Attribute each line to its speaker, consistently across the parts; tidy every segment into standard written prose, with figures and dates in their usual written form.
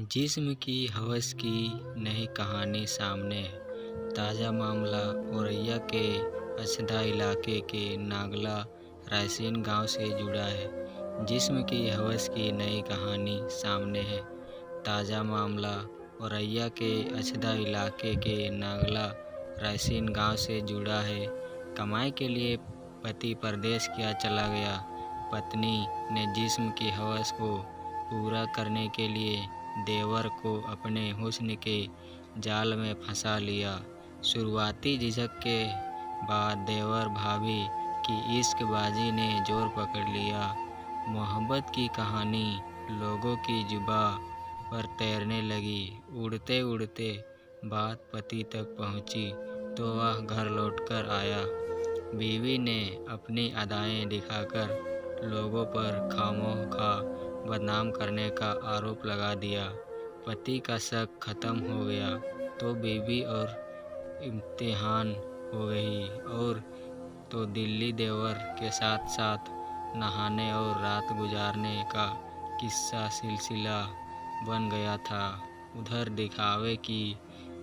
Speaker 1: जिस्म की हवस की नई कहानी सामने है। ताज़ा मामला औरैया के अछदा इलाके के नागला रायसीन गांव से जुड़ा है। जिस्म की हवस की नई कहानी सामने है। ताज़ा मामला औरैया के अछदा इलाके के नागला रायसीन गांव से जुड़ा है। कमाई के लिए पति परदेश किया चला गया। पत्नी ने जिस्म की हवस को पूरा करने के लिए देवर को अपने हुस्न के जाल में फंसा लिया। शुरुआती झिझक के बाद देवर भाभी की इश्कबाजी ने जोर पकड़ लिया। मोहब्बत की कहानी लोगों की जुबां पर तैरने लगी। उड़ते उड़ते बात पति तक पहुंची तो वह घर लौटकर आया। बीवी ने अपनी अदाएं दिखाकर लोगों पर खामोखा बदनाम करने का आरोप लगा दिया। पति का शक खत्म हो गया तो बीवी और इम्तिहान हो गई और तो दिल्ली देवर के साथ साथ नहाने और रात गुजारने का किस्सा सिलसिला बन गया था। उधर दिखावे की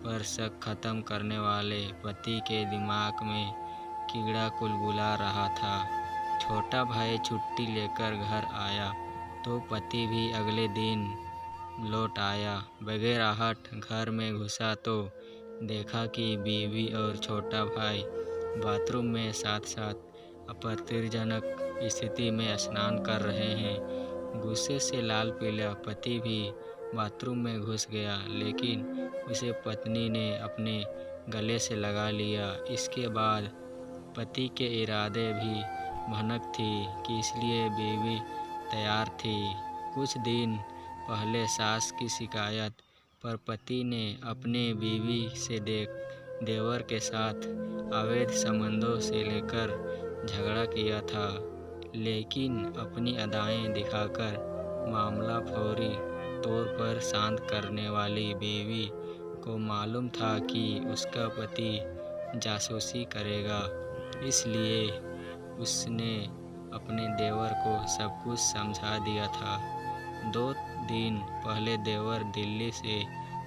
Speaker 1: पर शक खत्म करने वाले पति के दिमाग में कीड़ा कुलबुला रहा था। छोटा भाई छुट्टी लेकर घर आया तो पति भी अगले दिन लौट आया। बगैर आहट घर में घुसा तो देखा कि बीवी और छोटा भाई बाथरूम में साथ साथ आपत्तिजनक स्थिति में स्नान कर रहे हैं। गुस्से से लाल पीला पति भी बाथरूम में घुस गया, लेकिन उसे पत्नी ने अपने गले से लगा लिया। इसके बाद पति के इरादे भी भनक थी कि इसलिए बीवी तैयार थी। कुछ दिन पहले सास की शिकायत पर पति ने अपने बीवी से देवर के साथ अवैध संबंधों से लेकर झगड़ा किया था, लेकिन अपनी अदाएं दिखाकर मामला फौरी तौर पर शांत करने वाली बीवी को मालूम था कि उसका पति जासूसी करेगा। इसलिए उसने अपने देवर को सब कुछ समझा दिया था। 2 दिन पहले देवर दिल्ली से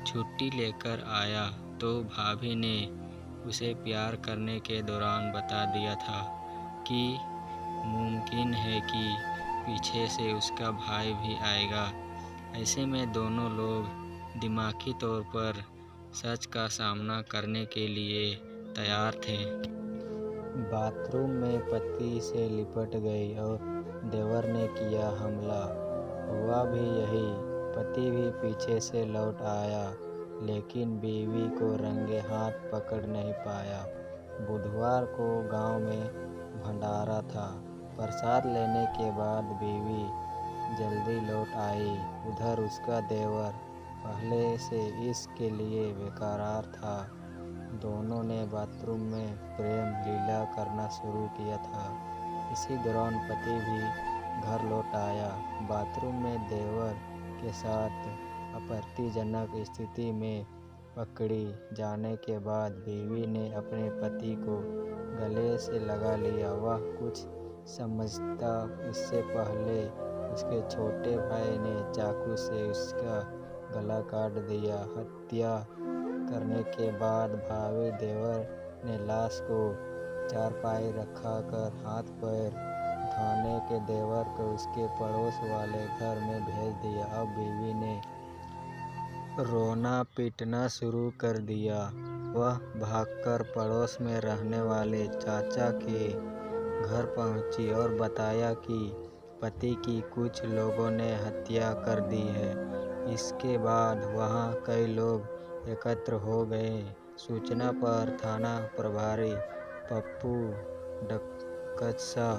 Speaker 1: छुट्टी लेकर आया तो भाभी ने उसे प्यार करने के दौरान बता दिया था कि मुमकिन है कि पीछे से उसका भाई भी आएगा। ऐसे में दोनों लोग दिमागी तौर पर सच का सामना करने के लिए तैयार थे। बाथरूम में पति से लिपट गई और देवर ने किया हमला। हुआ भी यही, पति भी पीछे से लौट आया, लेकिन बीवी को रंगे हाथ पकड़ नहीं पाया। बुधवार को गांव में भंडारा था। प्रसाद लेने के बाद बीवी जल्दी लौट आई। उधर उसका देवर पहले से इसके लिए बेकरार था। दोनों ने बाथरूम में प्रेम लीला करना शुरू किया था। इसी दौरान पति भी घर लौट आया। बाथरूम में देवर के साथ आपत्तिजनक स्थिति में पकड़ी जाने के बाद बीवी ने अपने पति को गले से लगा लिया। वह कुछ समझता इससे पहले उसके छोटे भाई ने चाकू से उसका गला काट दिया। हत्या करने के बाद भाभी देवर ने लाश को चारपाई रखाकर हाथ पैर धोने के देवर को उसके पड़ोस वाले घर में भेज दिया। अब बीवी ने रोना पीटना शुरू कर दिया। वह भागकर पड़ोस में रहने वाले चाचा के घर पहुंची और बताया कि पति की कुछ लोगों ने हत्या कर दी है। इसके बाद वहां कई लोग एकत्र हो गए। सूचना पर थाना प्रभारी पप्पू डकच्चा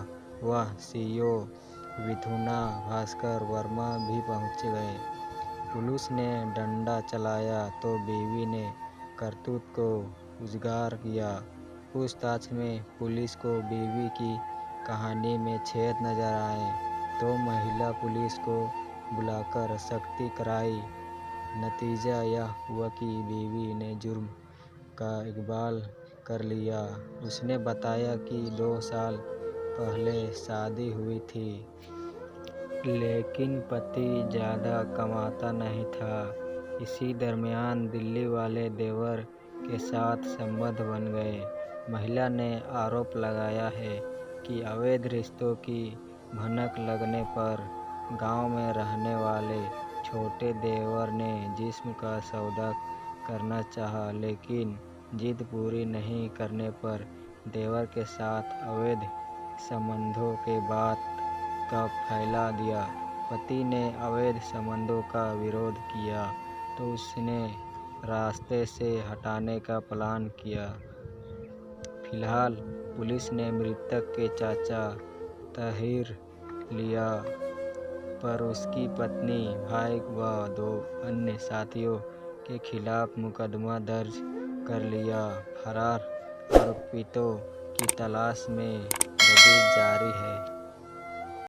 Speaker 1: व सीओ विधुना भास्कर वर्मा भी पहुंच गए। पुलिस ने डंडा चलाया तो बीवी ने करतूत को उजागर किया। पूछताछ में पुलिस को बीवी की कहानी में छेद नजर आए तो महिला पुलिस को बुलाकर सख्ती कराई। नतीजा यह हुआ कि बीवी ने जुर्म का इकबाल कर लिया। उसने बताया कि 2 साल पहले शादी हुई थी। लेकिन पति ज़्यादा कमाता नहीं था। इसी दरमियान दिल्ली वाले देवर के साथ संबंध बन गए। महिला ने आरोप लगाया है कि अवैध रिश्तों की भनक लगने पर गांव में रहने वाले छोटे देवर ने जिस्म का सौदा करना चाहा, लेकिन जिद पूरी नहीं करने पर देवर के साथ अवैध संबंधों के बात का फैला दिया। पति ने अवैध संबंधों का विरोध किया तो उसने रास्ते से हटाने का प्लान किया। फिलहाल पुलिस ने मृतक के चाचा ताहिर लिया, पर उसकी पत्नी, भाई व 2 अन्य साथियों के खिलाफ मुकदमा दर्ज कर लिया। फरार आरोपितों की तलाश में दबिश जारी है।